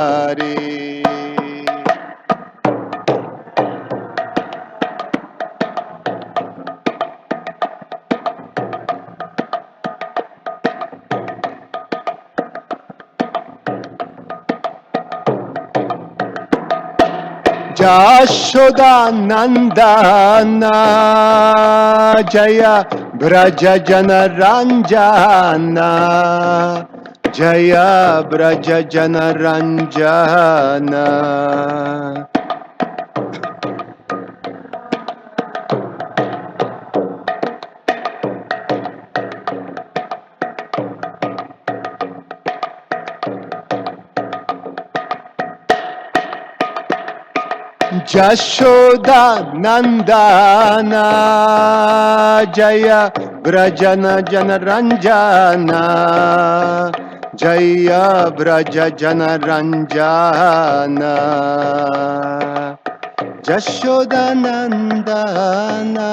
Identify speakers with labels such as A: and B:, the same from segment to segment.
A: Hare. Jashodanandana Jaya Braja Jana Ranjana Jaya Braja Jana Ranjana Jashoda Nandana Jaya Brajana Jana Ranjana Jaya Braja Jana Ranjana Jashoda Nandana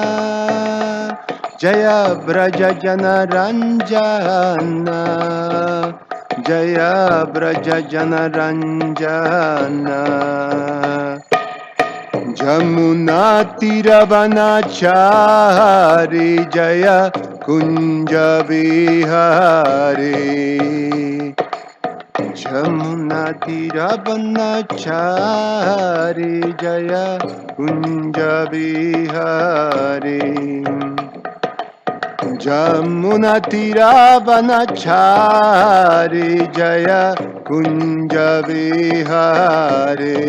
A: Jaya Braja Jana Ranjana Jaya Braja Jana Ranjana Jamuna Tiravanachari Jaya Kunja Vihari Jamuna Tiravanachari Jaya Kunja Vihari Jamuna Tiravanachari Jaya Kunja Vihari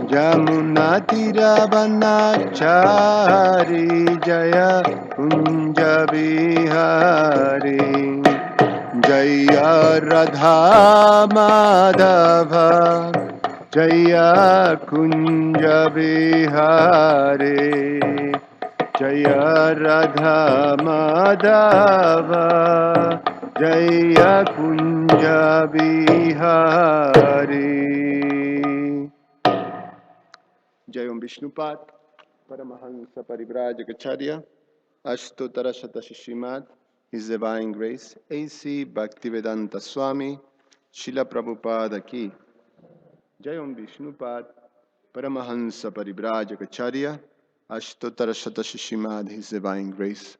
A: Jamuna Tiravanachari Jaya Kunja Vihari Jaya Radha Madhava Jaya Kunja Vihari Jaya Radha Madhava Jaya Kunja Vihari Jai Om Vishnupad, Paramahansa Parivrajagacharya, Ashtotara Shatashishimad, His Divine Grace, A.C. Bhaktivedanta Swami, Srila Prabhupada Ki. Jai Om Vishnupad, Paramahansa Parivrajagacharya, Ashtotara Shatashishimad, His Divine Grace,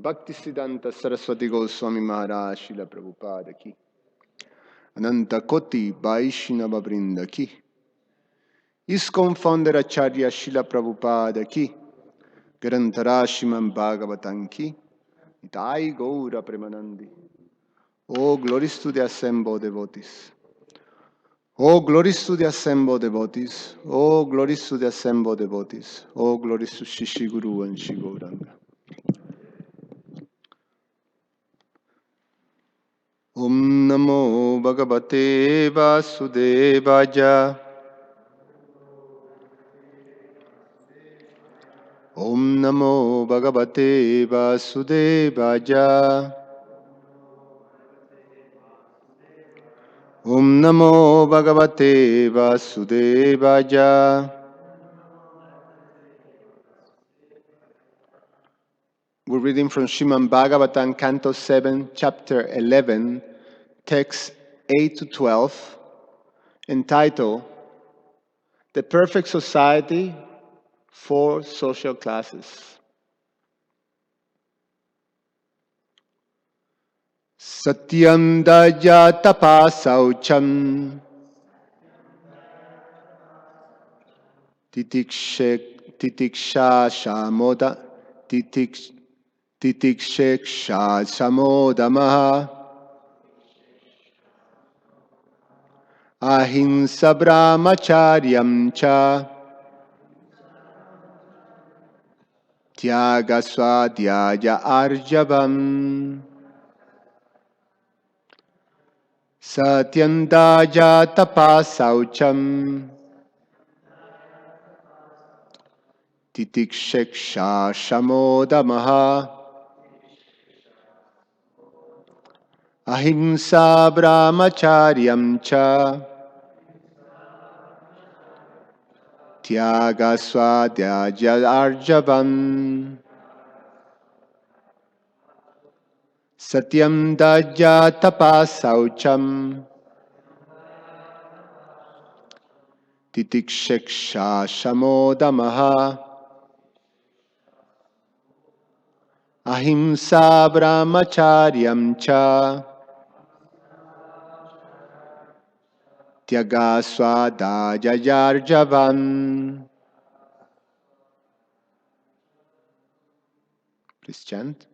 A: Bhaktisiddhanta Saraswati Goswami Maharaj, Srila Prabhupada Ki. Ananta Koti Vaishnava Vrinda Ki. ISKCON founder Acharya Srila Prabhupada Ki, Grantara Srimad Bhagavatam Ki, Nitai Gaura Premanandi. Oh, glories to the assembled devotees. Oh, glories to the assembled devotees. Oh, glories to the assembled devotees. Oh, glories to Shishi Guru and Shri Gauranga. Om Namo Bhagavate Vasudevaya. Om Namo Bhagavate Vasudevaya. Om Namo Bhagavate Vasudevaya. We're reading from Srimad Bhagavatam, Canto 7, Chapter 11, Texts 8 to 12, entitled The Perfect Society for Social Classes. Satyam Daya Tapasaucham Titiksha Shamoda Titiksha Samodamaha Ahimsa Brahmacharyam Cha Tyaga Swadhyaya Arjavam Satyandaya Tapasaucham Titiksha Shamodamaha Ahimsa Brahmacharyam Cha Tyaga Swadhyaya Arjavam Satyam Daya Tapasaucham Titiksheksha Shamodamaha Ahimsa Brahmacharyam Cha Tyaga Swadhajajarjavan. Please chant.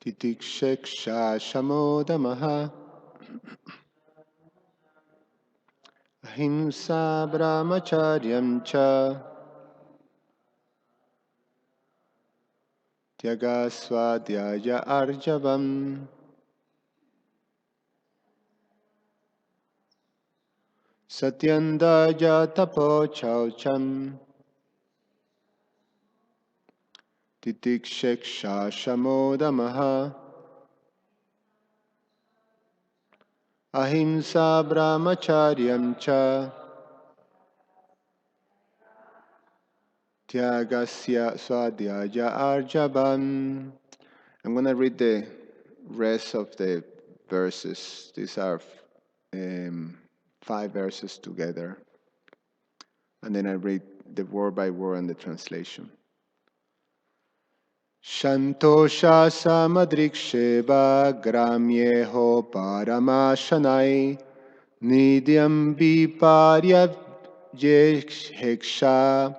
A: Titiksheksha Shamodamaha Ahimsa Brahmacharyam Cha Tyaga Swadhyaya Arjavam. Satyanda Tapo Chaucham Titiksheksha Shamodamaha Ahimsa Brahmacharyam Cha Tyagasya Swadhyaya Arjavam. I'm going to read the rest of the verses. These are 5 verses together. And then I read the word by word and the translation. Shantosha samadriksheva gramyeho paramashanai nidyam viparya jeksha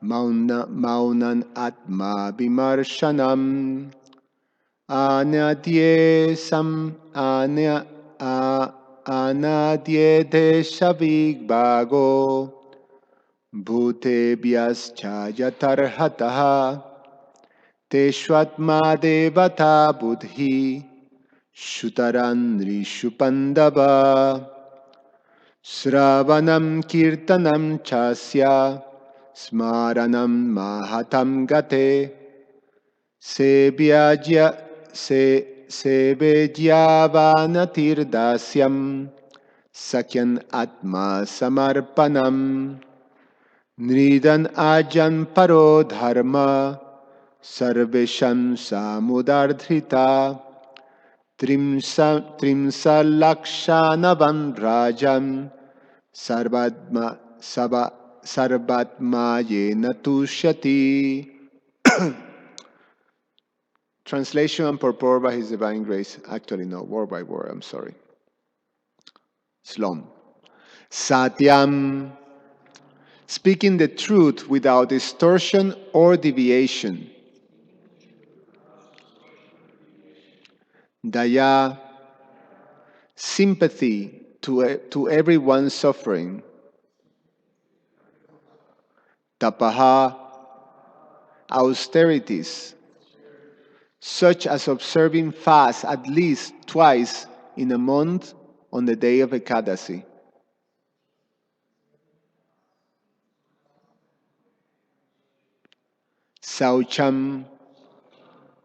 A: maunan atma vimarshanam anadye anadye deshavigbago bhutebhyascha yatarhataha Teshvatma devata buddhi shutarandrishu pandava sravanam kirtanam chasya smaranam mahatam gate sevejyavanatirdasyam sakyan atma samarpanam nridan ajan paro dharma Sarvesham samudardhrita trimsalakshanam rajan sarvatma yena tushyati. Translation and purport by His Divine Grace. Actually, no, word by word, I'm sorry. Slom. Satyam. Speaking the truth without distortion or deviation. Daya. Sympathy to everyone's suffering. Tapaha, austerities, such as observing fast at least twice in a month on the day of Ekadasi. Saucham,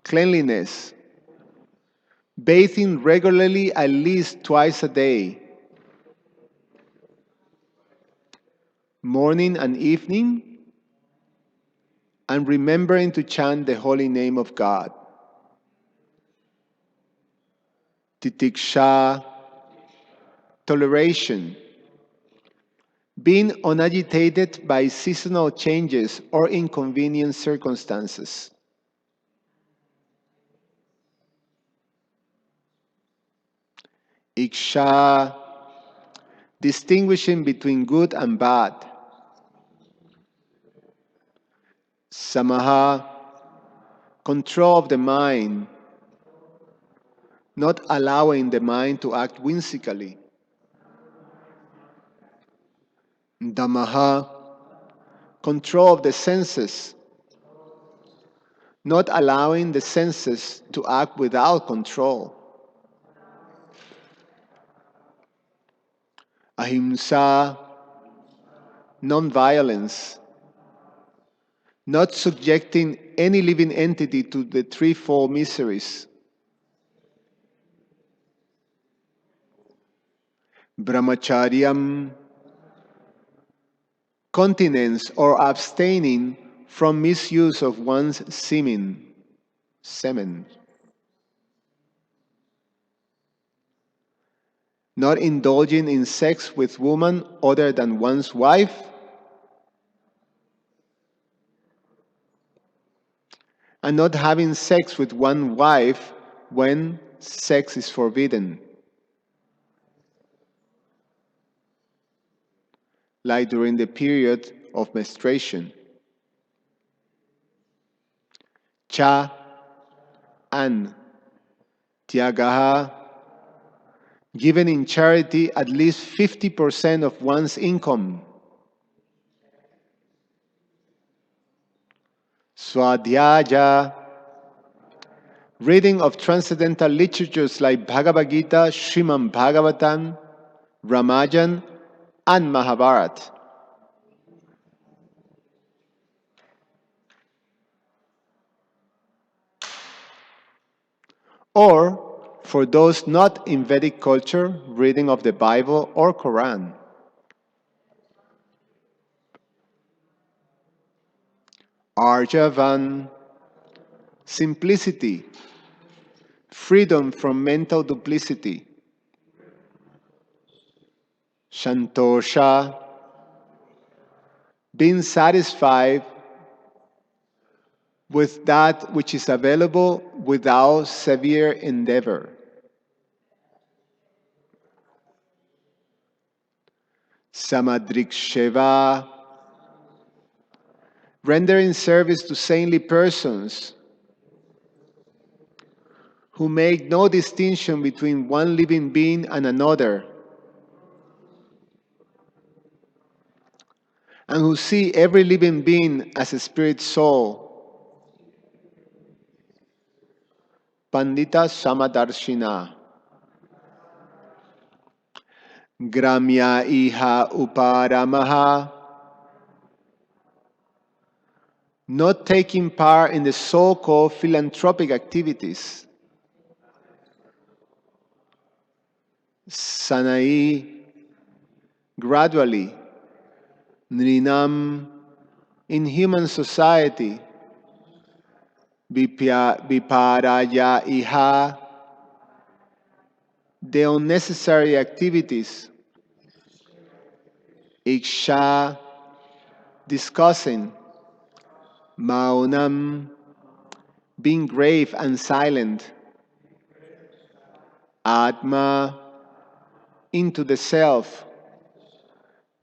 A: cleanliness, bathing regularly at least twice a day, morning and evening, and remembering to chant the holy name of God. Titiksha, toleration, being unagitated by seasonal changes or inconvenient circumstances. Iksha, distinguishing between good and bad. Samaha, control of the mind, not allowing the mind to act whimsically. Dhammaha, control of the senses, not allowing the senses to act without control. Ahimsa, non-violence, not subjecting any living entity to the threefold miseries. Brahmacharyam, continence or abstaining from misuse of one's semen. Not indulging in sex with woman other than one's wife. And not having sex with one wife when sex is forbidden. Like during the period of menstruation. Cha and Tyagaha, given in charity at least 50% of one's income. Swadhyaya, reading of transcendental literatures like Bhagavad Gita, Srimad Bhagavatam, Ramayana, and Mahabharata. Or, for those not in Vedic culture, reading of the Bible or Quran. Arjavan, simplicity, freedom from mental duplicity. Santosha, being satisfied with that which is available without severe endeavor. Samadriksheva, rendering service to saintly persons who make no distinction between one living being and another, and who see every living being as a spirit soul. Pandita Samadarshina. Gramya iha uparamaha, not taking part in the so-called philanthropic activities. Sanai, gradually. Nrinam, in human society. Viparaya iha, the unnecessary activities. Iksha, discussing. Maunam, being grave and silent. Atma, into the self.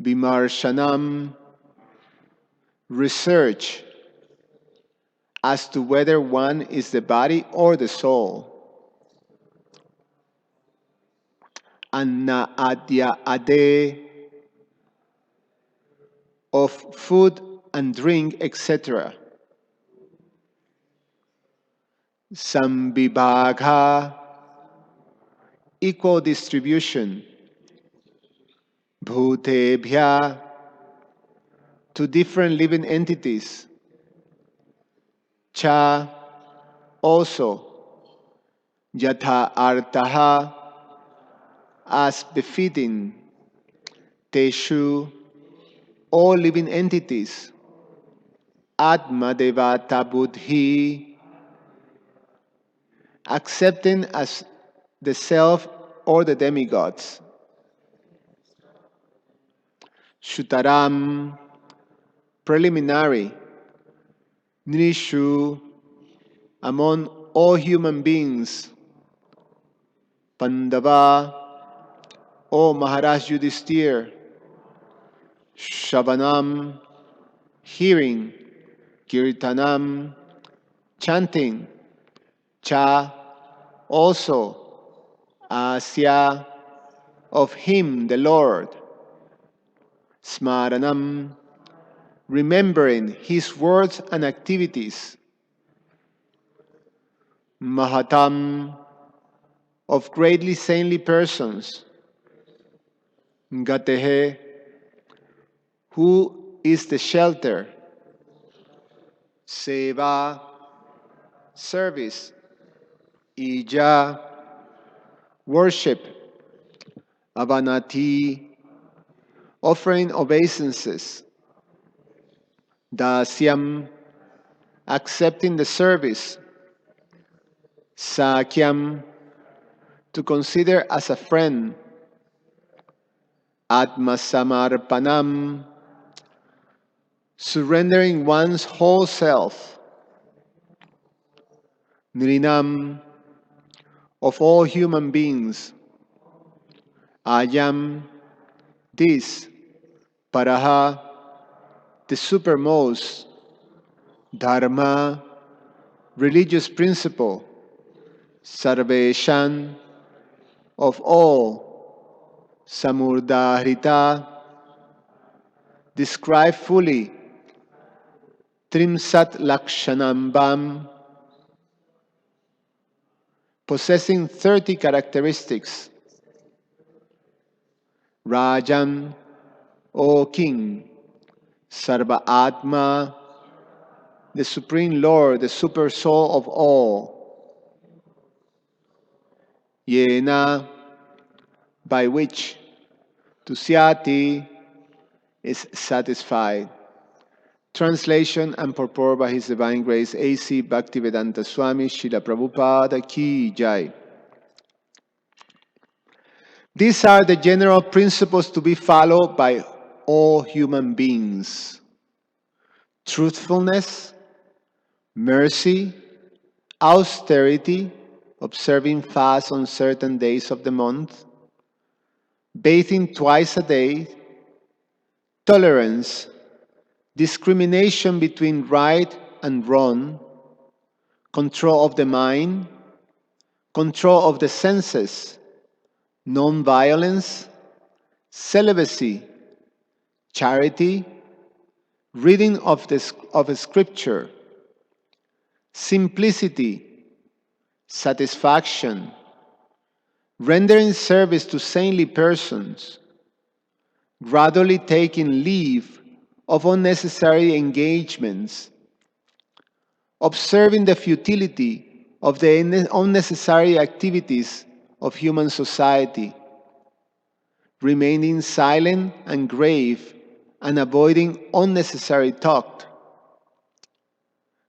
A: Vimarshanam, research as to whether one is the body or the soul. Anna adya ade, of food and drink, etc. Sambibhagha, equal distribution. Bhutebhya, to different living entities. Cha, Also, yatha artaha, as befitting teshu, all living entities, atma devata buddhi, accepting as the self or the demigods, shutaram, preliminary, nishu, among all human beings, Pandava, O Maharaj Yudhisthira, Shravanam, hearing, Kirtanam, chanting, Cha, also, Asya, of Him, the Lord, Smaranam, remembering His words and activities, Mahatam, of greatly saintly persons, Gatehe, who is the shelter, Seva, service, Ija, worship, Avanati, offering obeisances, Dasyam, accepting the service, Sakyam, to consider as a friend, Atmasamarpanam, surrendering one's whole self, Nrinam, of all human beings, Ayam, this, Paraha, the supermost, Dharma, religious principle, Sarveshan, of all, Samurdharita, describe fully, Trimsat Lakshanambam, possessing 30 characteristics, Rajan, O King, Sarva Atma, the Supreme Lord, the Super Soul of all, Yena, by which Tusyati is satisfied. Translation and purport by His Divine Grace A.C. Bhaktivedanta Swami Srila Prabhupada Ki Jai. These are the general principles to be followed by all human beings: truthfulness, mercy, austerity, observing fast on certain days of the month, bathing twice a day, tolerance, discrimination between right and wrong, control of the mind, control of the senses, non-violence, celibacy, charity, reading of a scripture, simplicity, satisfaction, rendering service to saintly persons, gradually taking leave of unnecessary engagements, observing the futility of the unnecessary activities of human society, remaining silent and grave and avoiding unnecessary talk,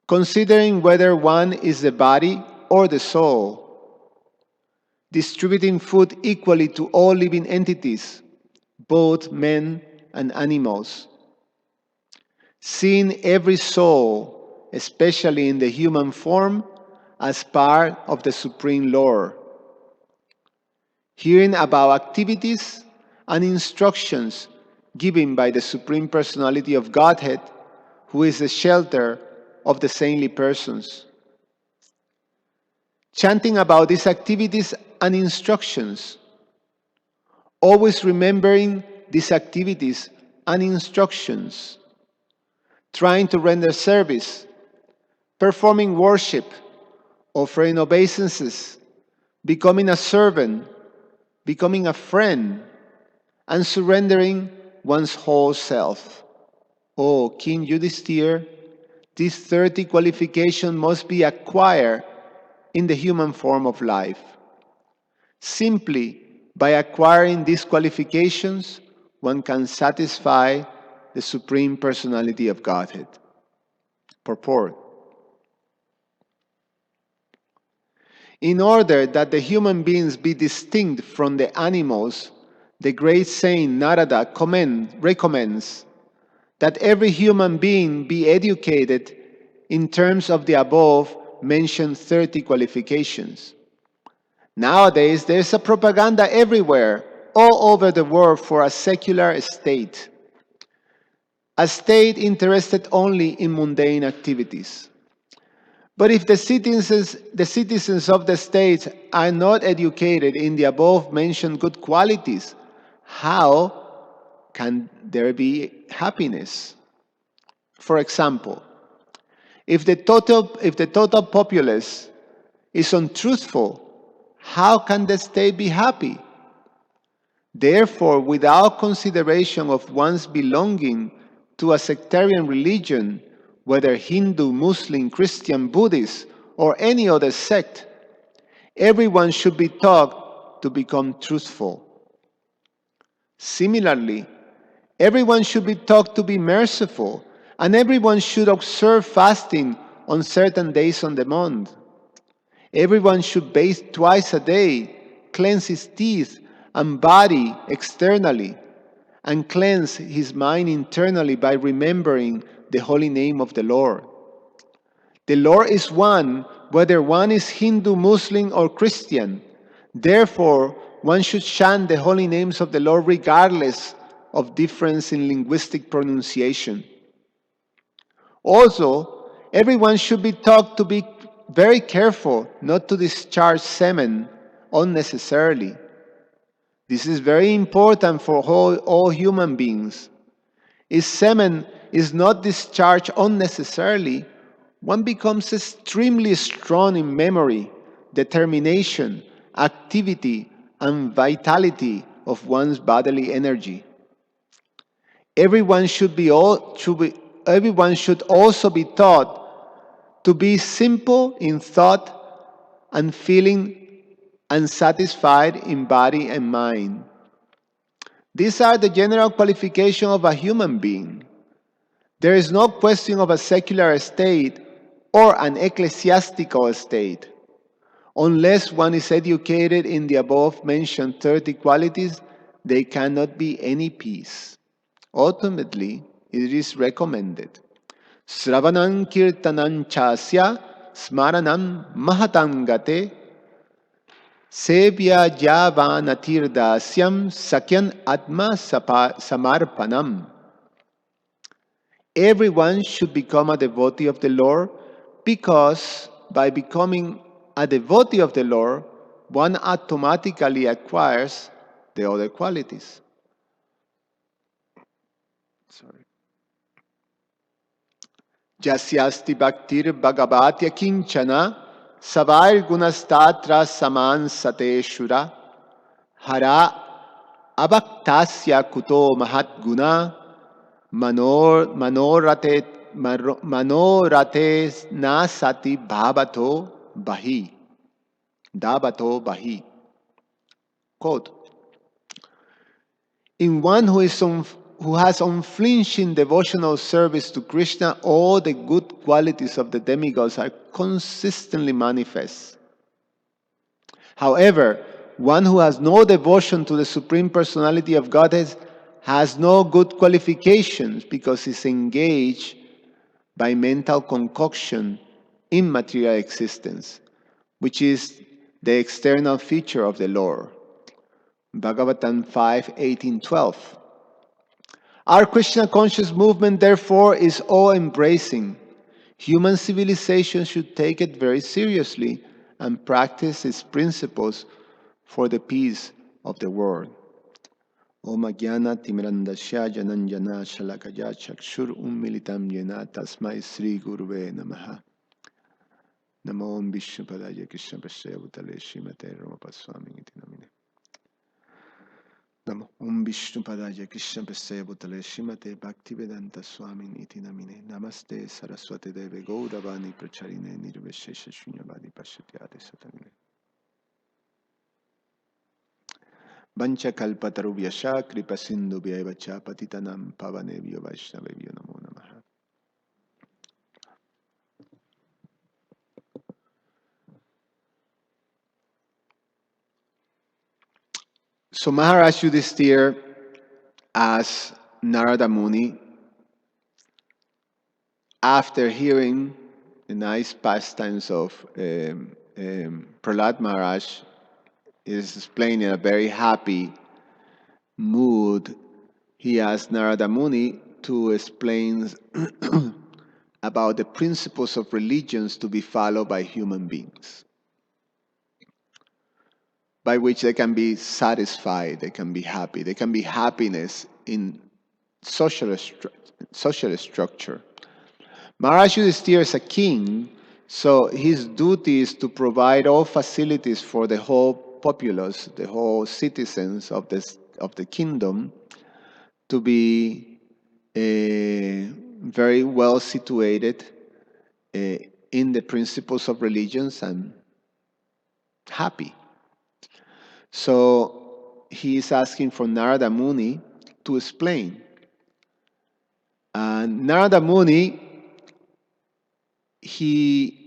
A: considering whether one is the body or the soul, distributing food equally to all living entities, both men and animals, seeing every soul, especially in the human form, as part of the Supreme Lord, hearing about activities and instructions given by the Supreme Personality of Godhead, who is the shelter of the saintly persons, chanting about these activities and instructions, always remembering these activities and instructions, trying to render service, performing worship, offering obeisances, becoming a servant, becoming a friend, and surrendering one's whole self. O King Yudhisthira, these 30 qualifications must be acquired in the human form of life. Simply by acquiring these qualifications, one can satisfy the Supreme Personality of Godhead. Purport. In order that the human beings be distinct from the animals, the great saint Narada recommends that every human being be educated in terms of the above mentioned 30 qualifications. Nowadays, there's a propaganda everywhere, all over the world, for a secular state, a state interested only in mundane activities. But if the citizens of the state are not educated in the above mentioned good qualities, how can there be happiness? For example, if the total populace is untruthful, how can the state be happy? Therefore, without consideration of one's belonging to a sectarian religion, whether Hindu, Muslim, Christian, Buddhist, or any other sect, everyone should be taught to become truthful. Similarly, everyone should be taught to be merciful, and everyone should observe fasting on certain days on the month. Everyone should bathe twice a day, cleanse his teeth and body externally, and cleanse his mind internally by remembering the holy name of the Lord. The Lord is one, whether one is Hindu, Muslim, or Christian. Therefore, one should chant the holy names of the Lord regardless of difference in linguistic pronunciation. Also, everyone should be taught to be very careful not to discharge semen unnecessarily. This is very important for all human beings. If semen is not discharged unnecessarily, one becomes extremely strong in memory, determination, activity, and vitality of one's bodily energy. Everyone should also be taught to be simple in thought and feeling and satisfied in body and mind. These are the general qualifications of a human being. There is no question of a secular state or an ecclesiastical state. Unless one is educated in the above mentioned 30 qualities, there cannot be any peace. Ultimately, it is recommended. Sravanam kirtanam chasya smaranam mahatangate sevya javanatirdasya sakyan atma samarpanam. Everyone should become a devotee of the Lord, because by becoming a devotee of the Lord, one automatically acquires the other qualities. Jasyasti bhaktir bhagavatya kinchana savair gunastatra saman sateshura hara abhaktasya kuto mahat guna manorate nasati bhavato bahi. Davato bahi. Quote, in one who has unflinching devotional service to Krishna, all the good qualities of the demigods are consistently manifest. However, one who has no devotion to the Supreme Personality of Godhead has no good qualifications, because is engaged by mental concoction in material existence, which is the external feature of the Lord. Bhagavatam 7.11.8-12. Our Krishna conscious movement, therefore, is all-embracing. Human civilization should take it very seriously and practice its principles for the peace of the world. Om Ajnana Timirandasya Jananjana Shalakaya Chakshur Ummilitam Yena Tasmai Sri Guruve Namaha. Namo Vishnupadaya Krishna Prasya Bhutale Srimate Ramapaswami Iti Namine. Namo Om Vishnu Padaya Krishna Prasaya Bhutale Shrimate Bhaktivedanta Swami Niti Namine Namaste Saraswati Deve Gauravani Pracharine Nirveshesha Shunyavadi Pashatyade Satamine Vancha Kalpatarubhyasha Kripa Sindhu Vyaivacha Patitanam Pavanebhyo Vaishnavebhyo Namo Namaha. So Maharaj Yudhisthira asked Narada Muni, after hearing the nice pastimes of Prahlad Maharaj, is explained in a very happy mood, he asked Narada Muni to explain about the principles of religions to be followed by human beings, by which they can be satisfied, they can be happy, they can be happiness in social structure. Maharaj Yudhisthira is a king, so his duty is to provide all facilities for the whole populace, the whole citizens of the kingdom, to be very well situated in the principles of religions and happy. So he is asking for Narada Muni to explain. And Narada Muni, he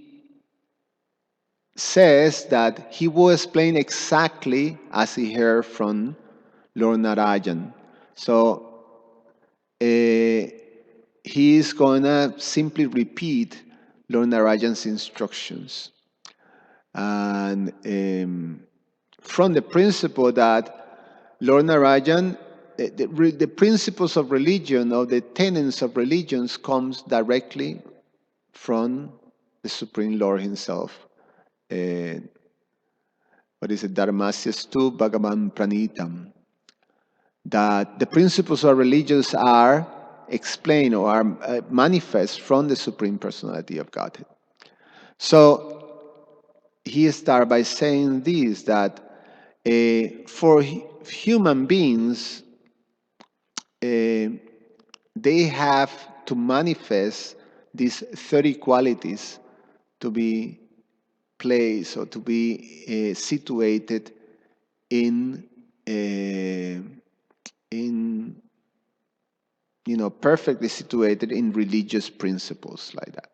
A: says that he will explain exactly as he heard from Lord Narayan. So he is going to simply repeat Lord Narayan's instructions. And from the principle that Lord Narayan, the principles of religion, or the tenets of religions, comes directly from the Supreme Lord himself. What is it? Dharmasyastu Bhagavan Pranitam. That the principles of religions are explained or are manifest from the Supreme Personality of Godhead. So he started by saying this, that for human beings, they have to manifest these 30 qualities to be placed or to be situated in perfectly situated in religious principles like that.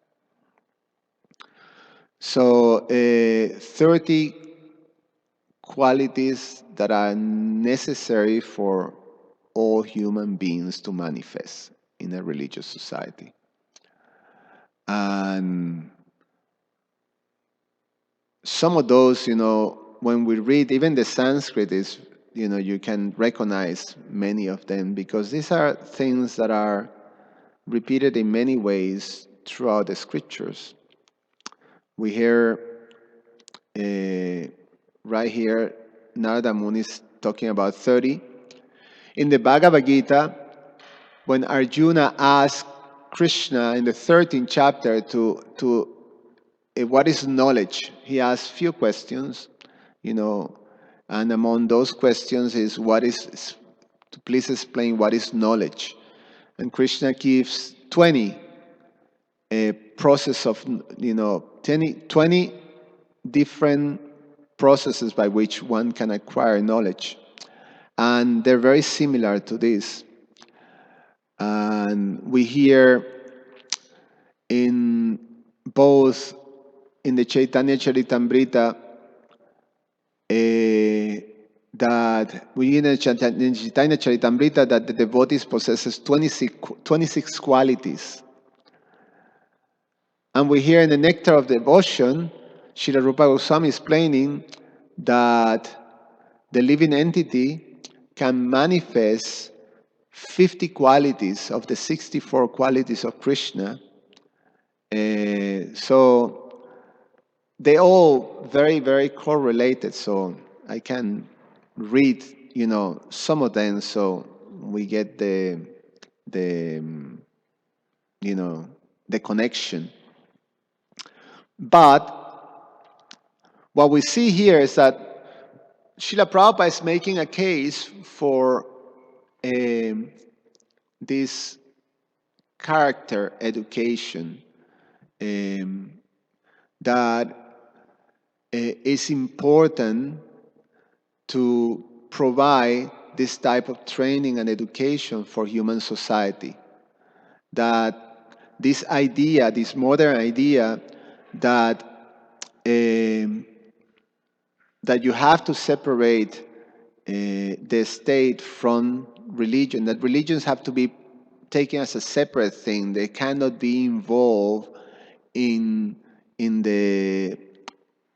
A: So 30 qualities that are necessary for all human beings to manifest in a religious society. And some of those, when we read, even the Sanskrit is, you can recognize many of them, because these are things that are repeated in many ways throughout the scriptures. We hear right here, Narada Muni is talking about 30. In the Bhagavad Gita, when Arjuna asked Krishna in the 13th chapter to what is knowledge, he asked few questions, and among those questions is to please explain what is knowledge. And Krishna gives 20 process of 20 different processes by which one can acquire knowledge, and they're very similar to this. And we hear in both in the Chaitanya Charitamrita that we in the Chaitanya Charitamrita that the devotees possesses 26 qualities. And we hear in the Nectar of Devotion, Srila Rupa Goswami explaining that the living entity can manifest 50 qualities of the 64 qualities of Krishna. So they all very, very correlated. So I can read, some of them, so we get the connection. But what we see here is that Srila Prabhupada is making a case for this character education that is important to provide this type of training and education for human society. That this idea, this modern idea that that you have to separate the state from religion, that religions have to be taken as a separate thing. They cannot be involved in in the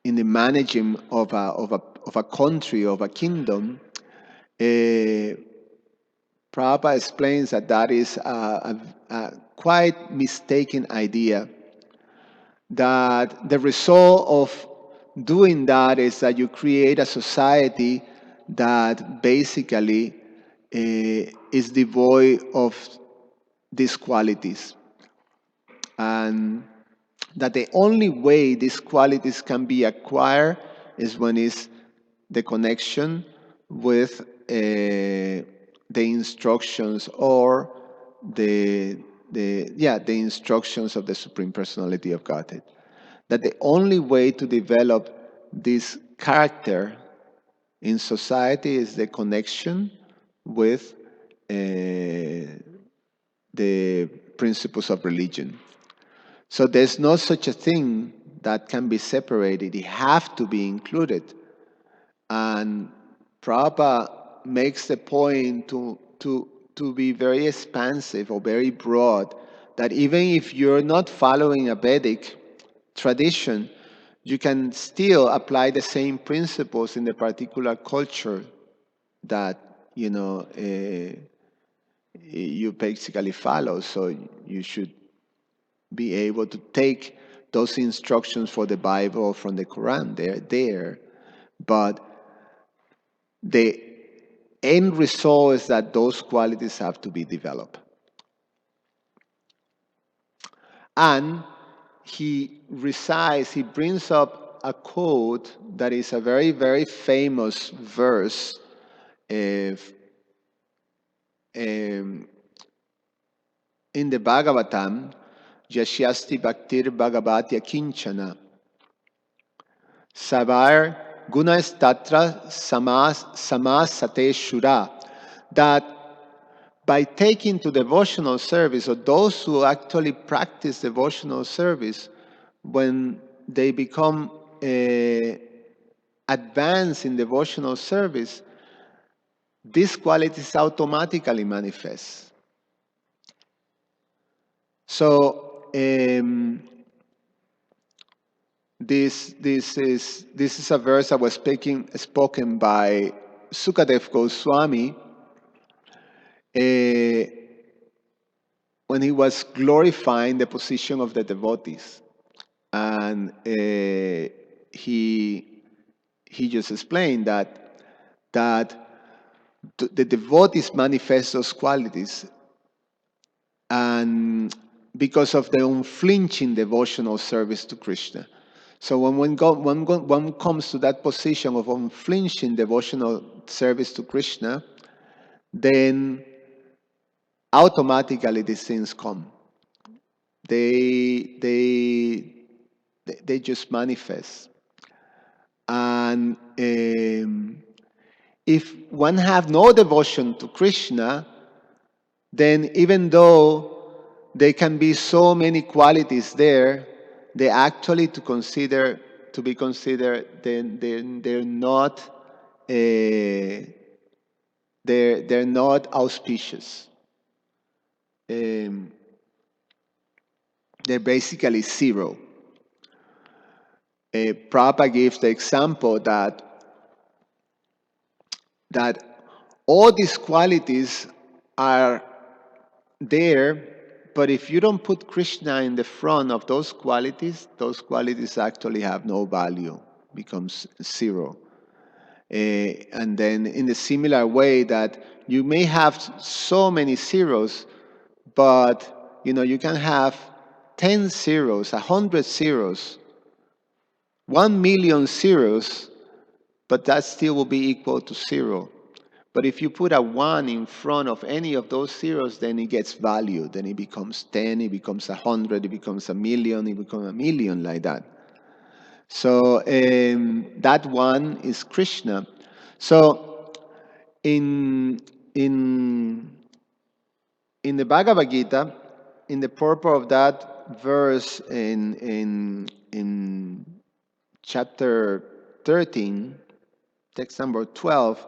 A: in the managing of a country, of a kingdom. Prabhupada explains that that is a quite mistaken idea, that the result of doing that is that you create a society that basically is devoid of these qualities, and that the only way these qualities can be acquired is when is the connection with the instructions or the instructions of the Supreme Personality of Godhead. That the only way to develop this character in society is the connection with the principles of religion. So there's no such a thing that can be separated. It have to be included. And Prabhupada makes the point to be very expansive or very broad, that even if you're not following a Vedic tradition, you can still apply the same principles in the particular culture that you basically follow. So you should be able to take those instructions for the Bible from the Quran. They're there, but the end result is that those qualities have to be developed. And he brings up a quote that is a very, very famous verse in the Bhagavatam, Yashyasti Bhaktir Bhagavatya Kinchana. Savar Gunas Tatra Samasate Shura. That by taking to devotional service, or those who actually practice devotional service, when they become advanced in devotional service, these qualities automatically manifest. So this is a verse that was spoken by Sukadev Goswami when he was glorifying the position of the devotees, and he just explained that the devotees manifest those qualities, and because of the unflinching devotional service to Krishna. So when one comes to that position of unflinching devotional service to Krishna, then automatically these things come. They just manifest. And if one have no devotion to Krishna, then even though there can be so many qualities there, they actually to be considered, then they're not they're not auspicious. They're basically zero. Prabhupada gives the example that all these qualities are there, but if you don't put Krishna in the front of those qualities actually have no value, becomes zero. And then in the similar way that you may have so many zeros, but you can have 10 zeros, 100 zeros, 1 million zeros, but that still will be equal to 0. But if you put a 1 in front of any of those zeros, then it gets value. Then it becomes 10, it becomes 100, it becomes 1,000,000, it becomes 1,000,000, like that. So that one is Krishna. So in the Bhagavad Gita, in the purport of that verse in chapter 13, text number 12,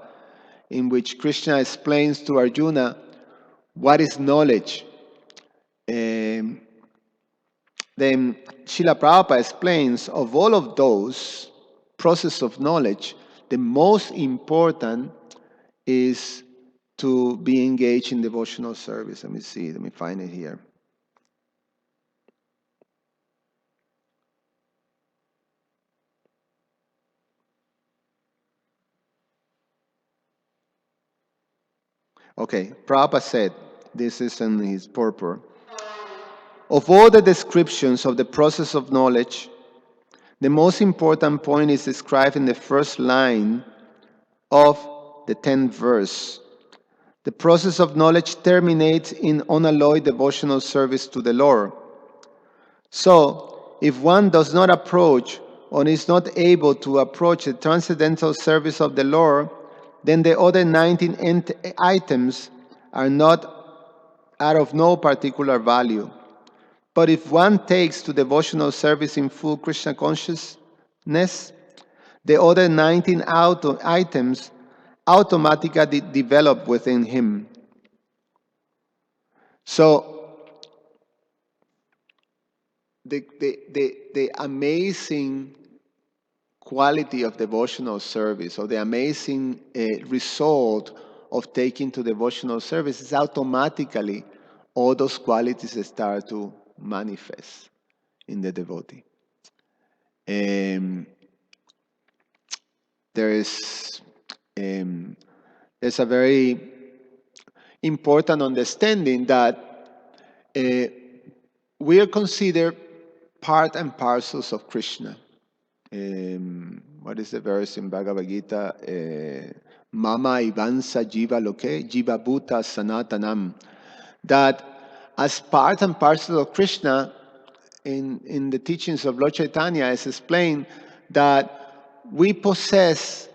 A: in which Krishna explains to Arjuna what is knowledge. Then Srila Prabhupada explains, of all of those process of knowledge, the most important is to be engaged in devotional service. Let me see, let me find it here. Okay, Prabhupada said, this is in his purport, of all the descriptions of the process of knowledge, the most important point is described in the first line of the 10th verse. The process of knowledge terminates in unalloyed devotional service to the Lord. So, if one does not approach or is not able to approach the transcendental service of the Lord, then the other 19 items are of no particular value. But if one takes to devotional service in full Krishna consciousness, the other 19 items automatically develop within him. So, the amazing quality of devotional service, or the amazing result of taking to devotional service, is automatically all those qualities start to manifest in the devotee. There's a very important understanding that we are considered part and parcels of Krishna. What is the verse in Bhagavad Gita? Mama Ivansa Jiva Loke, Jiva Bhuta Sanatanam. That as part and parcel of Krishna, in the teachings of Lord Chaitanya, is explained that we possess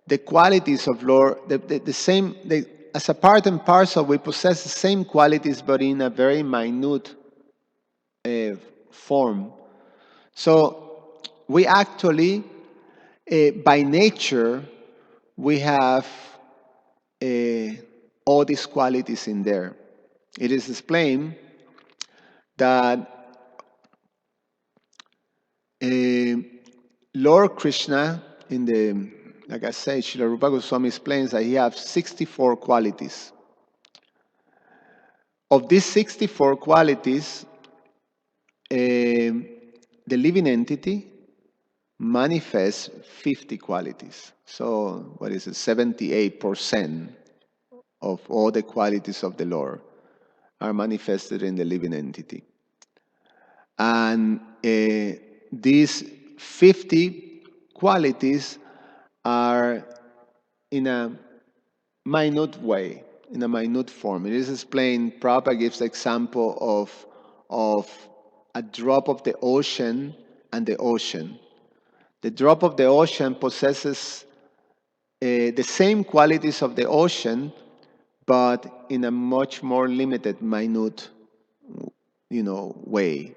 A: the qualities of Lord, as a part and parcel, we possess the same qualities, but in a very minute form. So we actually, by nature, we have all these qualities in there. It is explained that Lord Krishna, like I said, Srila Rupa Goswami explains that he has 64 qualities. Of these 64 qualities, the living entity manifests 50 qualities. So, what is it? 78% of all the qualities of the Lord are manifested in the living entity. And these 50 qualities are in a minute way, in a minute form. It is explained, Prabhupada gives the example of a drop of the ocean and the ocean. The drop of the ocean possesses the same qualities of the ocean, but in a much more limited, minute, way.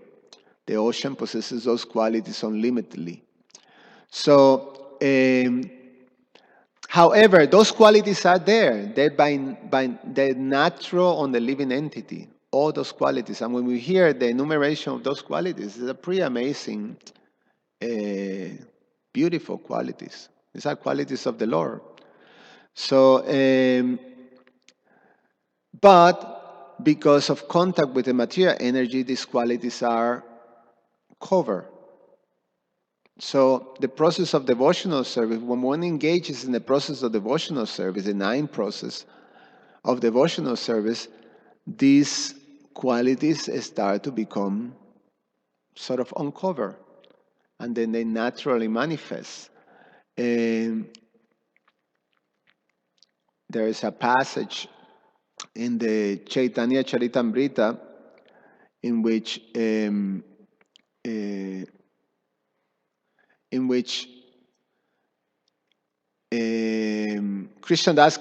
A: The ocean possesses those qualities unlimitedly. So, however, those qualities are there. They're natural on the living entity. All those qualities. And when we hear the enumeration of those qualities, it's a pretty amazing, beautiful qualities. These are qualities of the Lord. So, but because of contact with the material energy, these qualities are covered. So the process of devotional service, when one engages in the process of devotional service, the 9 process of devotional service, these qualities start to become sort of uncovered, and then they naturally manifest. there is a passage in the Chaitanya Charitamrita in which Krishnadas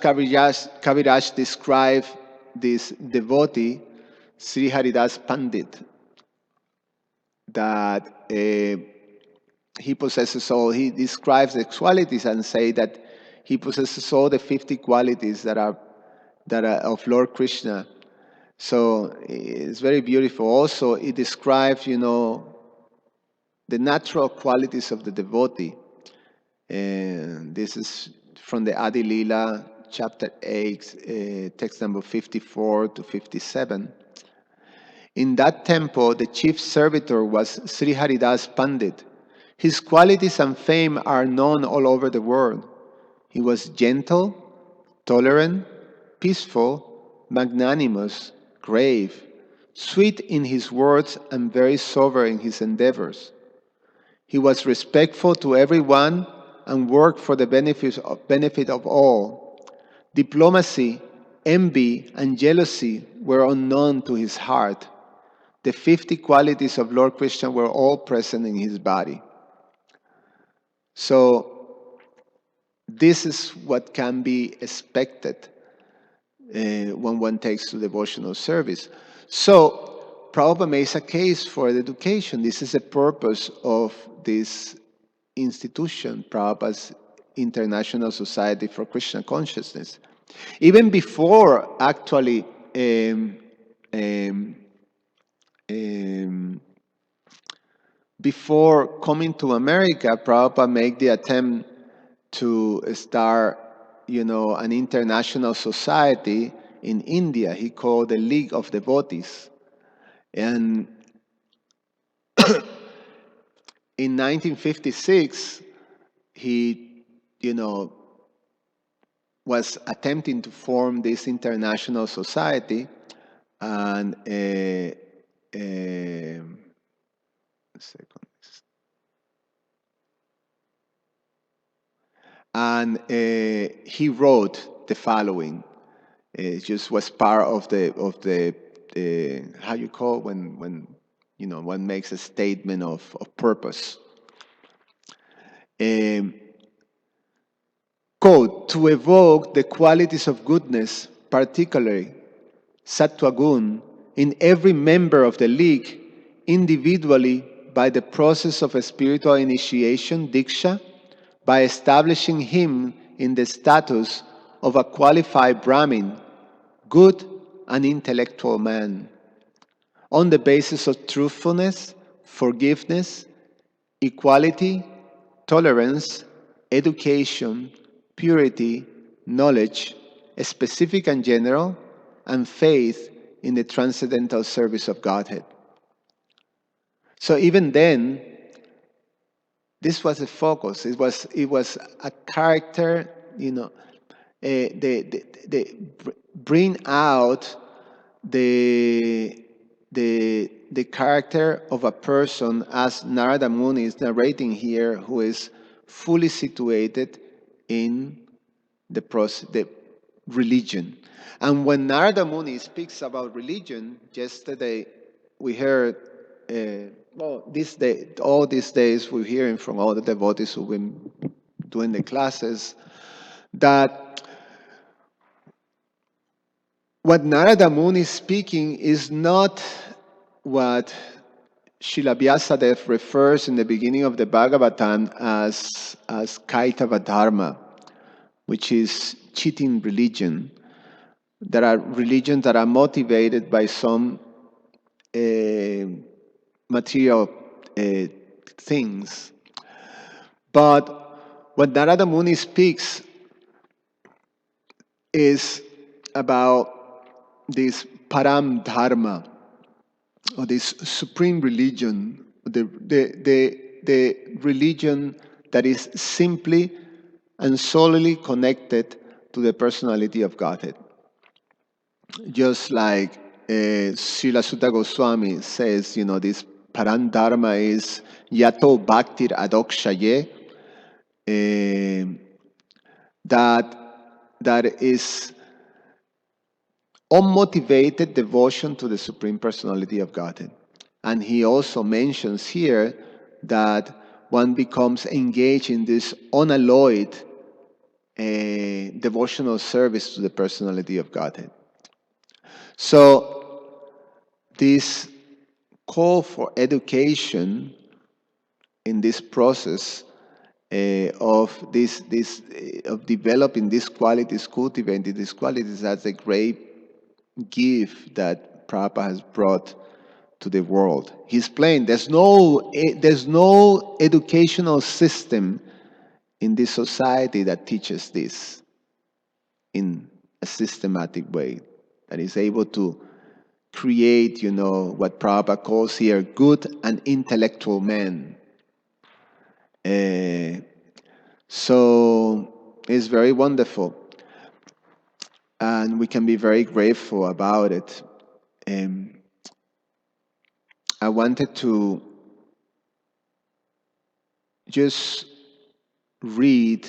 A: Kaviraj described this devotee, Sri Haridas Pandit, that he possesses all. He describes the qualities and say that he possesses all the 50 qualities that are of Lord Krishna. So it's very beautiful. Also, it describes, the natural qualities of the devotee. And this is from the Adi Lila, chapter 8, text number 54 to 57. In that temple, the chief servitor was Sri Haridas Pandit. His qualities and fame are known all over the world. He was gentle, tolerant, peaceful, magnanimous, grave, sweet in his words, and very sober in his endeavors. He was respectful to everyone and worked for the benefit of all. Diplomacy, envy, and jealousy were unknown to his heart. The 50 qualities of Lord Krishna were all present in his body. So this is what can be expected when one takes to devotional service. So Prabhupada makes a case for the education. This is the purpose of this institution, Prabhupada's International Society for Krishna Consciousness. Even before actually before coming to America, Prabhupada made the attempt to start, an international society in India. He called the League of Devotees. And in 1956, he, was attempting to form this international society, and and he wrote the following. It just was part of the how you call when one makes a statement of purpose. Quote, to evoke the qualities of goodness, particularly sattvagun, in every member of the League, individually by the process of a spiritual initiation, diksha, by establishing him in the status of a qualified Brahmin, good and intellectual man, on the basis of truthfulness, forgiveness, equality, tolerance, education, purity, knowledge, specific and general, and faith in the transcendental service of Godhead. So even then, this was a focus. It was a character, they bring out the character of a person, as Narada Muni is narrating here, who is fully situated in the religion. And when Narada Muni speaks about religion, yesterday we heard, all these days we're hearing from all the devotees who've been doing the classes, that what Narada Muni is speaking is not what Srila Vyasadeva refers in the beginning of the Bhagavatam as Kaitava Dharma, which is cheating religion. There are religions that are motivated by some material things. But what Narada Muni speaks is about this Param Dharma, or this supreme religion, the religion that is simply and solely connected to the personality of Godhead. Just like Srila Sutta Goswami says, this Param Dharma is Yato Bhaktir Adokshaye, that that is unmotivated devotion to the Supreme Personality of Godhead. And he also mentions here that one becomes engaged in this unalloyed devotional service to the Personality of Godhead. So this call for education in this process of of developing these qualities, cultivating these qualities, that's a great gift that Prabhupada has brought to the world. He's plain. There's no educational system in this society that teaches this in a systematic way, that is able to create, what Prabhupada calls here good and intellectual men. So it's very wonderful, and we can be very grateful about it. I wanted to just read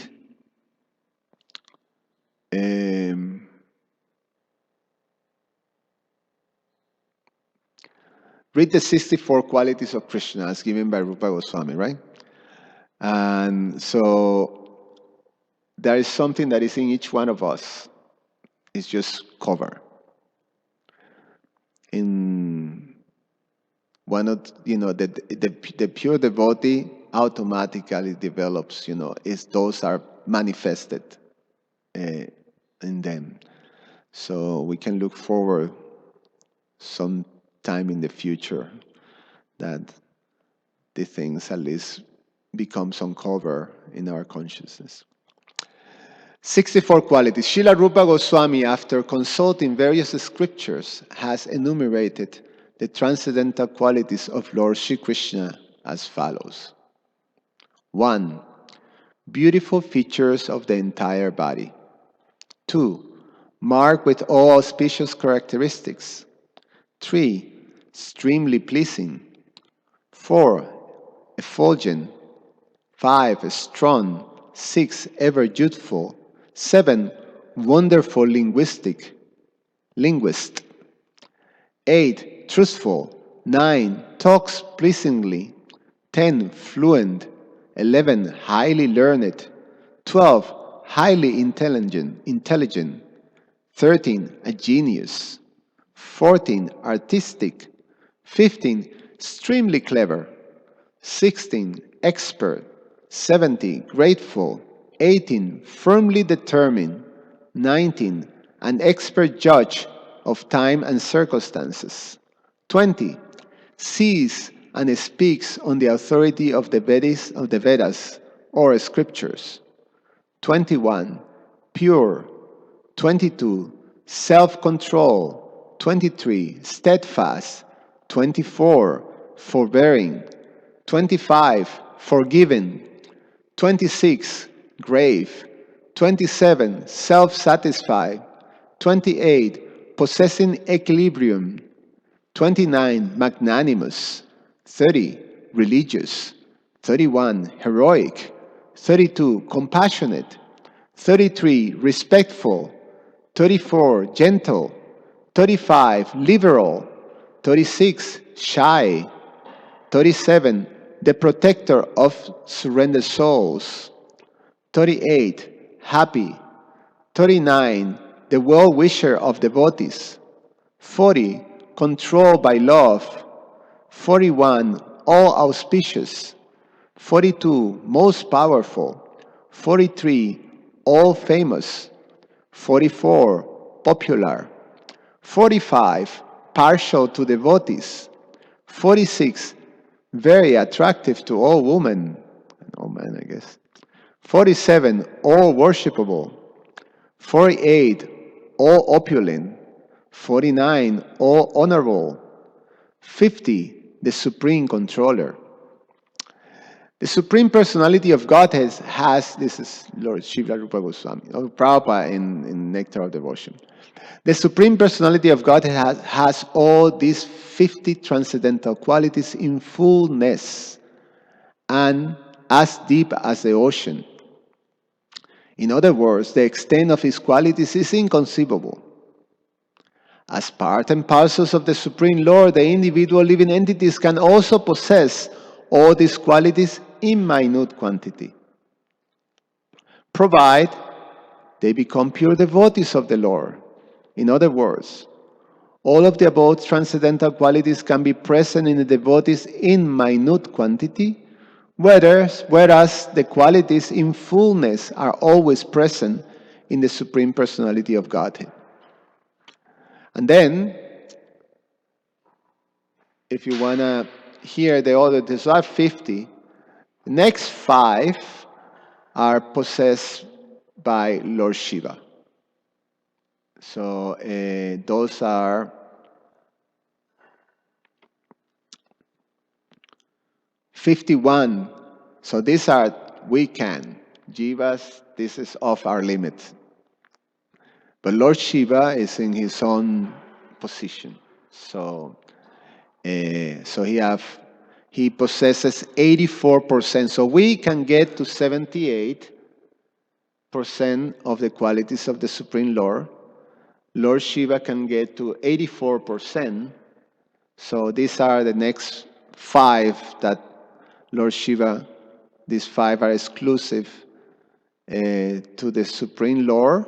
A: the 64 qualities of Krishna as given by Rupa Goswami, right? And so there is something that is in each one of us. It's just covered. In one of, the pure devotee automatically develops, those are manifested in them. So we can look forward some time in the future that the things at least becomes uncovered in our consciousness. 64 qualities. Srila Rupa Goswami, after consulting various scriptures, has enumerated the transcendental qualities of Lord Sri Krishna as follows. 1. Beautiful features of the entire body. 2. Marked with all auspicious characteristics. 3. Extremely pleasing. 4. Effulgent. 5. Strong. 6. Ever youthful. 7. Wonderful linguist. 8. Truthful. 9. Talks pleasingly. 10. Fluent. 11. Highly learned. 12. Highly intelligent. 13. A genius. 14. Artistic. 15. Extremely clever. 16. Expert. 17. Grateful. 18. Firmly determined. 19. An expert judge of time and circumstances. 20. Sees and speaks on the authority of the Vedas or scriptures. 21. Pure. 22. Self-control. 23. Steadfast. 24. Forbearing. 25. Forgiving. 26. Grave. 27. Self-satisfied. 28. Possessing equilibrium. 29. Magnanimous. 30. Religious. 31. Heroic. 32. Compassionate. 33. Respectful. 34. Gentle. 35. Liberal. 36. Shy. 37. The protector of surrendered souls. 38. Happy. 39. The well-wisher of devotees. 40. Controlled by love. 41. All auspicious. 42. Most powerful. 43. All famous. 44. Popular. 45. Partial to devotees. 46. Very attractive to all women. And all men, I guess. 47. All worshipable. 48. All opulent. 49. All honorable. 50. The Supreme Controller. The Supreme Personality of Godhead has, this is Lord Srila Rupa Goswami, or Prabhupada in Nectar of Devotion. The Supreme Personality of Godhead has all these 50 transcendental qualities in fullness and as deep as the ocean. In other words, the extent of his qualities is inconceivable. As part and parcels of the Supreme Lord, the individual living entities can also possess all these qualities in minute quantity, provided they become pure devotees of the Lord. In other words, all of the above transcendental qualities can be present in the devotees in minute quantity, whereas the qualities in fullness are always present in the Supreme Personality of Godhead. And then, if you want to hear the other, there are 50. The next 5 are possessed by Lord Shiva. So those are 51. So these are, we can. Jivas, this is off our limit. But Lord Shiva is in his own position. So he possesses 84%. So we can get to 78% of the qualities of the Supreme Lord. Lord Shiva can get to 84%. So these are the next 5 that Lord Shiva, these 5 are exclusive to the Supreme Lord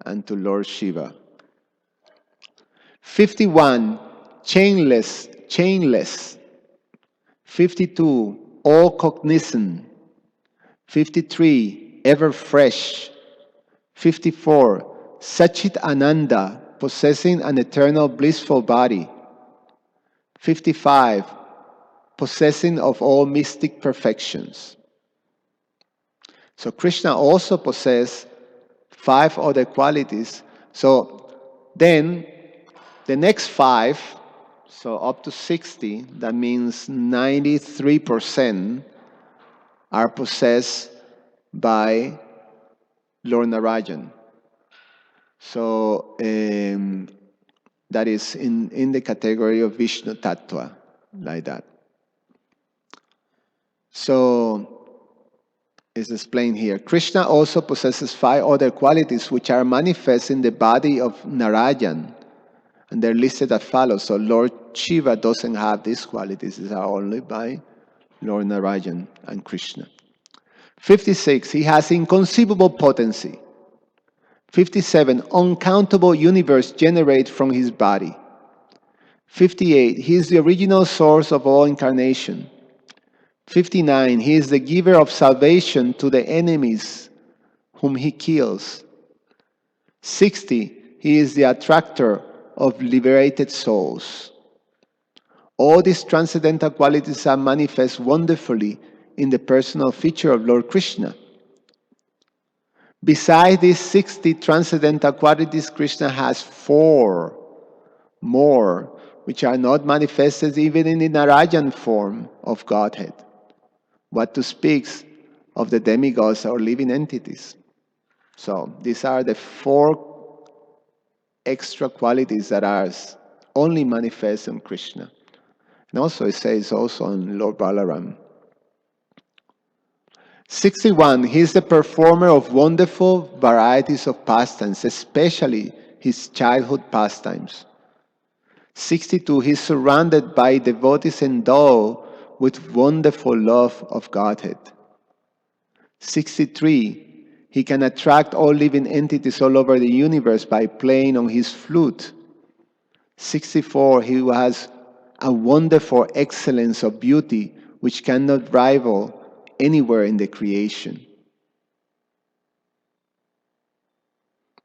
A: and to Lord Shiva. 51, chainless. 52, all cognizant. 53, ever fresh. 54, Sachit Ananda, possessing an eternal blissful body. 55, possessing of all mystic perfections. So Krishna also possesses 5 other qualities. So then the next 5, so up to 60, that means 93% are possessed by Lord Narayan. So that is in the category of Vishnu Tattva, like that. So it's explained here. Krishna also possesses 5 other qualities which are manifest in the body of Narayan. And they're listed as follows. So Lord Shiva doesn't have these qualities. These are only by Lord Narayan and Krishna. 56, he has inconceivable potency. 57, uncountable universe generate from his body. 58, he is the original source of all incarnation. 59, he is the giver of salvation to the enemies whom he kills. 60, he is the attractor of liberated souls. All these transcendental qualities are manifest wonderfully in the personal feature of Lord Krishna. Besides these 60 transcendental qualities, Krishna has 4 more, which are not manifested even in the Narayan form of Godhead. What to speak of the demigods or living entities. So these are the 4 extra qualities that are only manifest in Krishna. And also it says also in Lord Balaram. 61, he is the performer of wonderful varieties of pastimes, especially his childhood pastimes. 62, he is surrounded by devotees endowed with wonderful love of Godhead. 63, he can attract all living entities all over the universe by playing on his flute. 64, he has a wonderful excellence of beauty which cannot rival anywhere in the creation.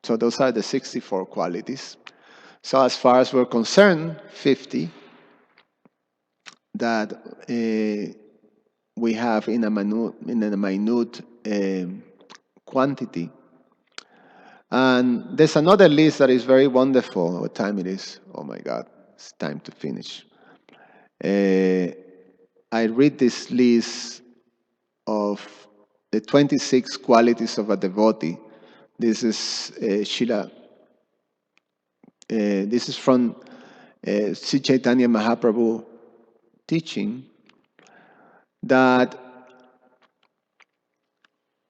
A: So those are the 64 qualities. So as far as we're concerned, 50 that we have in a minute quantity. And there's another list that is very wonderful. What time it is? Oh my God, it's time to finish. I read this list of the 26 qualities of a devotee. This is Srila. This is from Sri Chaitanya Mahaprabhu teaching that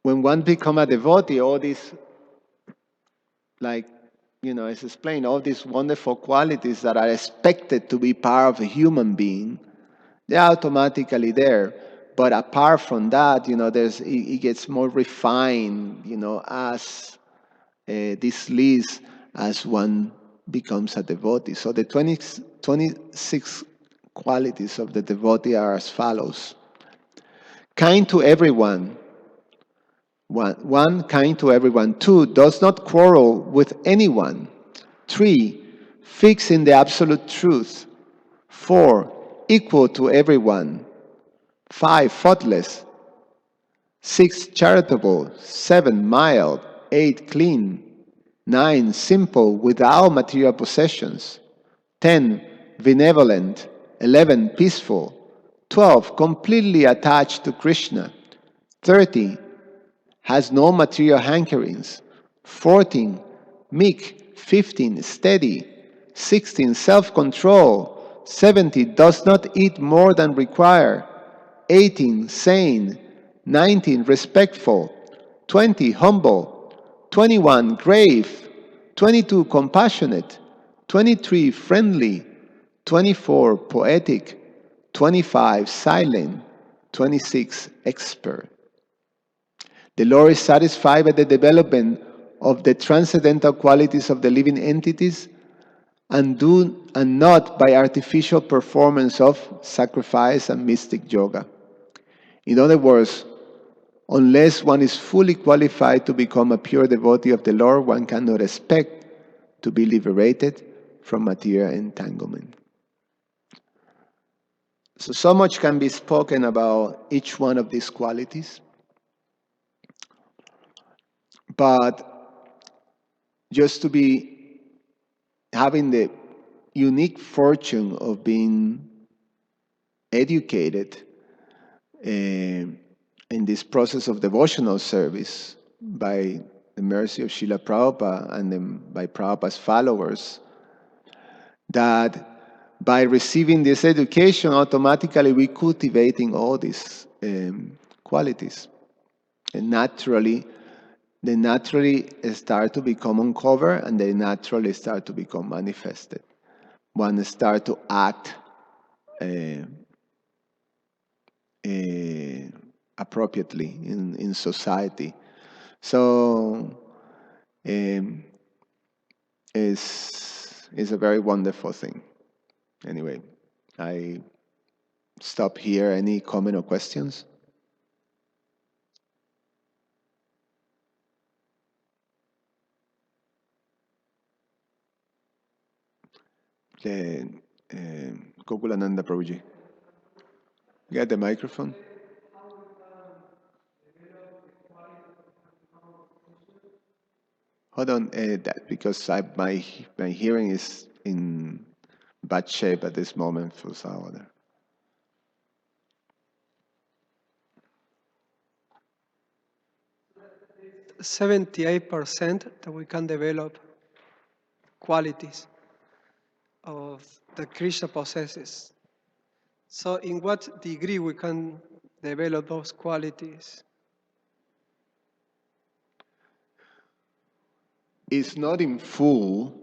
A: when one become a devotee, all these, like, it's explained, all these wonderful qualities that are expected to be part of a human being, they're automatically there. But apart from that, it gets more refined, as this list as one becomes a devotee. So the 26 qualities of the devotee are as follows. Kind to everyone. One, kind to everyone. Two, does not quarrel with anyone. Three, fixed in the absolute truth. Four, equal to everyone. Five, faultless. Six, charitable. Seven, mild. Eight, clean. Nine, simple, without material possessions. 10, benevolent. 11, peaceful. 12, completely attached to Krishna. 13, has no material hankerings. 14, meek. 15, steady. 16, self-control. 17, does not eat more than required. 18, sane. 19, respectful. 20, humble. 21, grave. 22, compassionate. 23, friendly. 24, poetic. 25, silent. 26, expert. The Lord is satisfied by the development of the transcendental qualities of the living entities and not by artificial performance of sacrifice and mystic yoga. In other words, unless one is fully qualified to become a pure devotee of the Lord, one cannot expect to be liberated from material entanglement. So much can be spoken about each one of these qualities. But just to be having the unique fortune of being educated in this process of devotional service by the mercy of Srila Prabhupada and then by Prabhupada's followers, that by receiving this education, automatically we cultivating all these qualities. And they naturally start to become uncovered and they naturally start to become manifested. One start to act appropriately in society. So is a very wonderful thing. Anyway, I stop here. Any comment or questions? Gokulananda Prabhuji. Get the microphone. Hold on, because my hearing is in bad shape at this moment for Salvador.
B: 78% that we can develop qualities of that Krishna possesses. So in what degree we can develop those qualities?
A: It's not in full,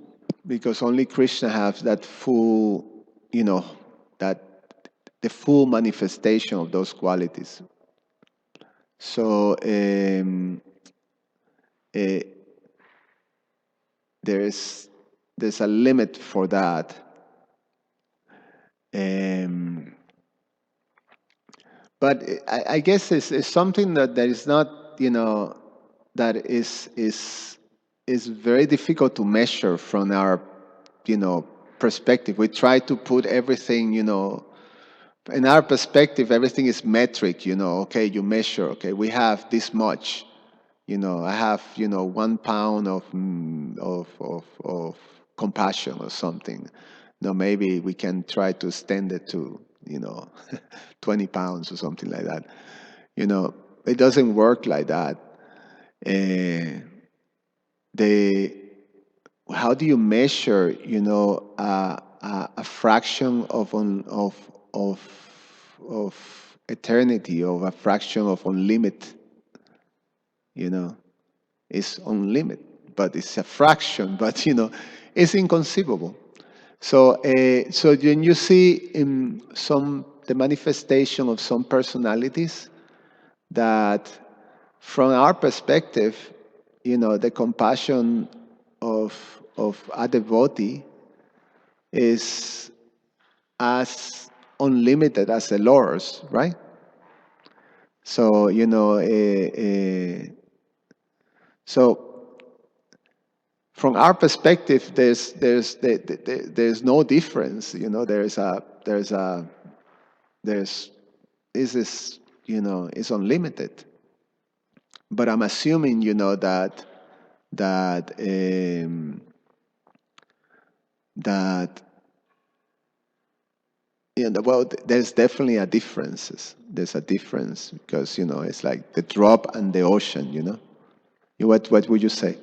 A: because only Krishna has that full, that the full manifestation of those qualities. So there's a limit for that. But I guess it's something that is not, that is very difficult to measure from our, perspective. We try to put everything, in our perspective, everything is metric, okay, you measure, okay, we have this much, I have, 1 pound of compassion or something. No, maybe we can try to extend it to, 20 pounds or something like that. It doesn't work like that. How do you measure, a fraction of eternity, of a fraction of unlimited It's unlimited, but it's a fraction, but it's inconceivable. So, so when you see in the manifestation of some personalities that, from our perspective, the compassion of a devotee is as unlimited as the Lord's, right? So so from our perspective, there's no difference. There's this is unlimited. But I'm assuming that that well, there's definitely a difference. There's a difference because it's like the drop and the ocean. What would you say?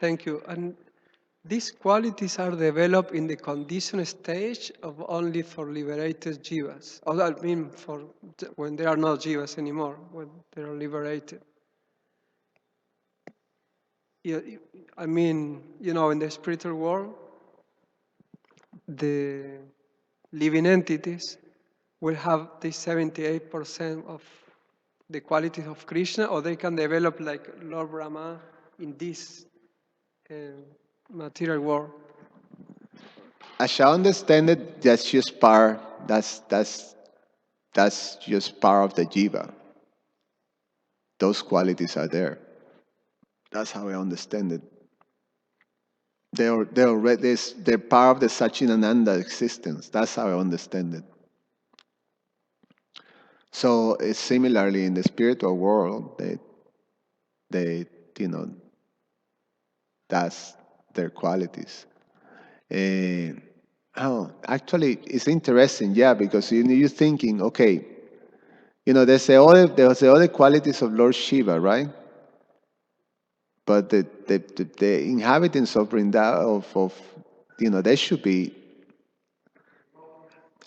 B: Thank you. And these qualities are developed in the conditioned stage of only for liberated jivas. Or I mean, for when they are not jivas anymore, when they are liberated. Yeah, I mean, in the spiritual world, the living entities will have the 78% of the qualities of Krishna, or they can develop like Lord Brahma in this uh, material world.
A: As I understand it, that's just part. That's just part of the jiva. Those qualities are there. That's how I understand it. They're already they're part of the Sachinananda existence. That's how I understand it. So it's similarly in the spiritual world. They that's their qualities. Actually, it's interesting, yeah, because you're thinking, okay, there's the other qualities of Lord Shiva, right? But the inhabitants of Vrindavan, they should be,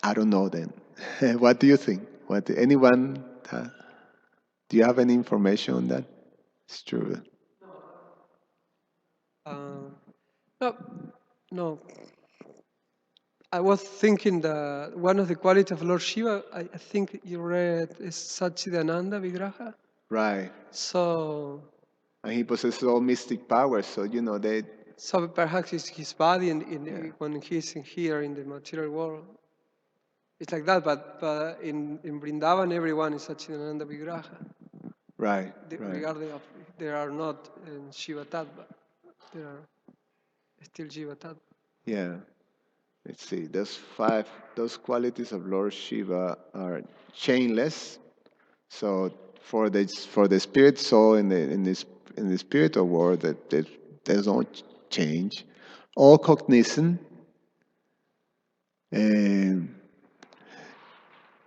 A: I don't know then. What do you think? Anyone, do you have any information on that? It's true.
B: No, no. I was thinking that one of the qualities of Lord Shiva, I think you read, is Satchidananda Vigraha.
A: Right.
B: So,
A: And he possesses all mystic powers, so they.
B: so perhaps it's his body when he's here in the material world. It's like that, but in Vrindavan, everyone is Satchidananda Vigraha.
A: Right.
B: Regardless of if they are not in Shiva Tattva, they are still Shiva Tattva.
A: Yeah. Let's see. Those qualities of Lord Shiva are chainless. So for the spirit soul in the spiritual world, that there's no change. All cognizant, and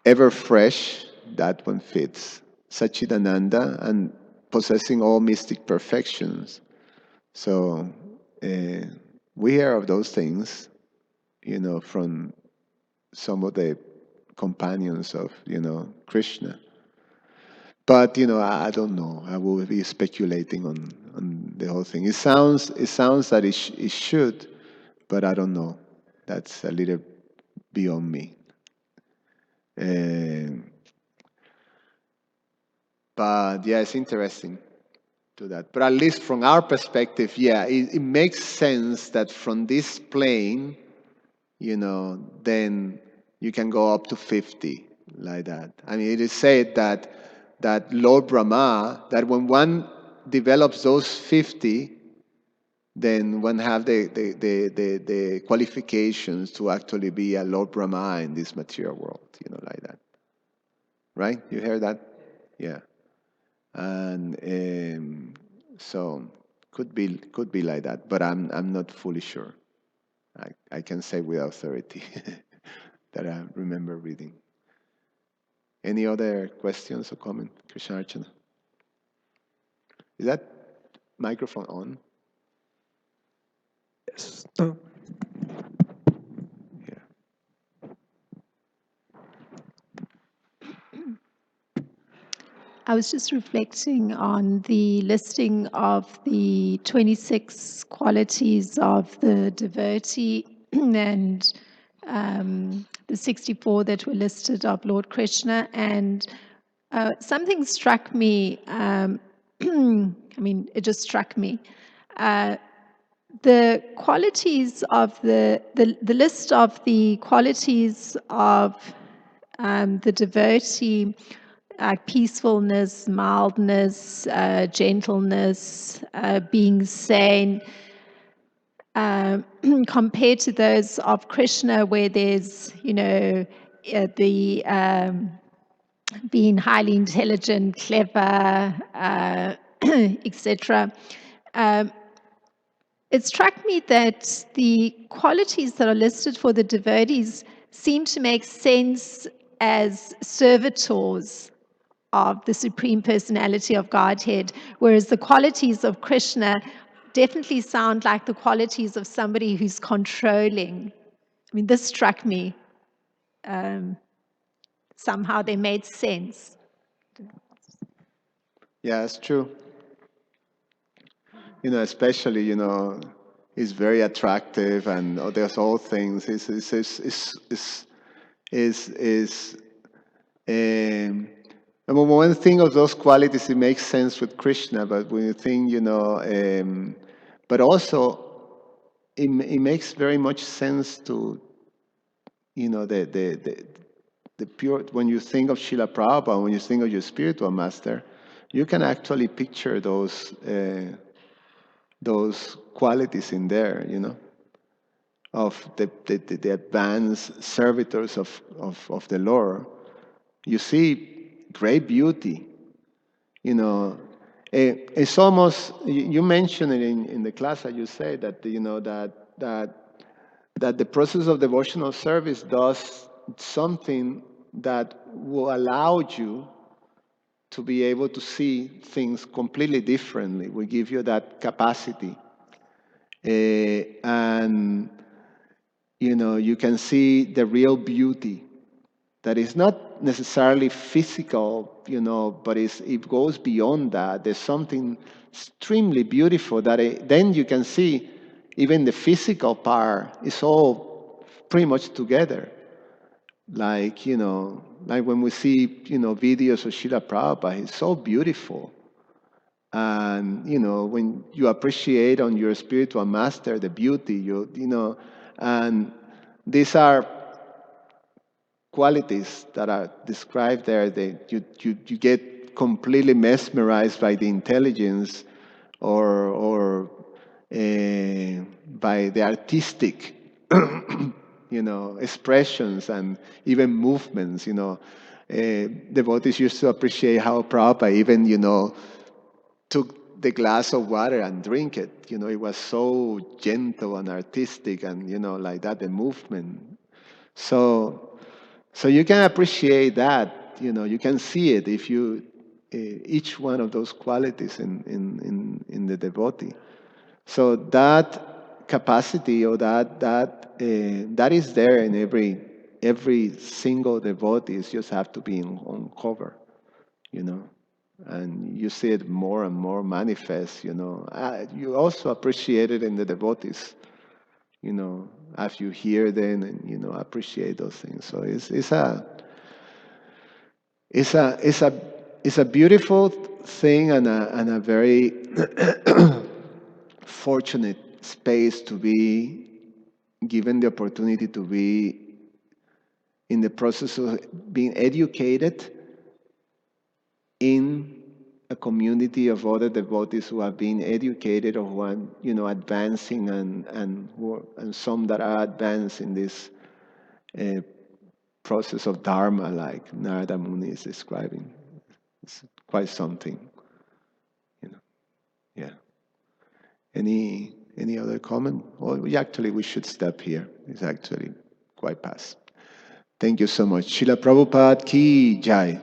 A: ever fresh. That one fits. Sachidananda and possessing all mystic perfections. So we hear of those things, from some of the companions of Krishna. But I don't know. I will be speculating on the whole thing. It sounds that it should, but I don't know. That's a little beyond me. But yeah, it's interesting to that. But at least from our perspective, yeah, it makes sense that from this plane, then you can go up to 50 like that. I mean, it is said that Lord Brahma, that when one develops those 50, then one have the qualifications to actually be a Lord Brahma in this material world, like that. Right? You hear that? Yeah. And so could be like that, but I'm not fully sure. I can say with authority that I remember reading. Any other questions or comment, Krishna Archana? Is that microphone on?
B: Yes.
A: Yeah.
C: I was just reflecting on the listing of the 26 qualities of the devotee and the 64 that were listed of Lord Krishna. And something struck me, I mean, it just struck me. The qualities of the list of the qualities of the devotee, peacefulness, mildness, gentleness, being sane, compared to those of Krishna, where there's, the being highly intelligent, clever, etc. It struck me that the qualities that are listed for the devotees seem to make sense as servitors of the Supreme Personality of Godhead, whereas the qualities of Krishna definitely sound like the qualities of somebody who's controlling. I mean, this struck me. Somehow they made sense.
A: Yeah, it's true. Especially, is very attractive, and there's all things. And when you think of those qualities, it makes sense with Krishna. But when you think, but also it makes very much sense to, the pure. When you think of Srila Prabhupada, when you think of your spiritual master, you can actually picture those qualities in there, of the advanced servitors of the Lord. You see great beauty, It's almost, you mentioned it in the class that you say that, that the process of devotional service does something that will allow you to be able to see things completely differently. We give you that capacity. And, you can see the real beauty that is not necessarily physical, but it goes beyond that. There's something extremely beautiful that then you can see even the physical part is all pretty much together. Like when we see, videos of Srila Prabhupada, it's so beautiful. And, when you appreciate on your spiritual master the beauty, and these are qualities that are described there. You get completely mesmerized by the intelligence or by the artistic expressions and even movements. Devotees used to appreciate how Prabhupada even took the glass of water and drink it. It was so gentle and artistic, and like that, the movement. So you can appreciate that. You can see it if you each one of those qualities in the devotee. So that capacity, or that is there in every single devotee. It just have to be on cover, and you see it more and more manifest. You also appreciate it in the devotees. As you hear them and appreciate those things. So it's a beautiful thing, and a very fortunate space to be given the opportunity to be in the process of being educated in a community of other devotees who have been educated, or who are advancing, and some that are advanced in this process of Dharma, like Narada Muni is describing. It's quite something, Yeah. Any other comment? Well, we should stop here. It's actually quite past. Thank you so much. Srila Prabhupada ki jai.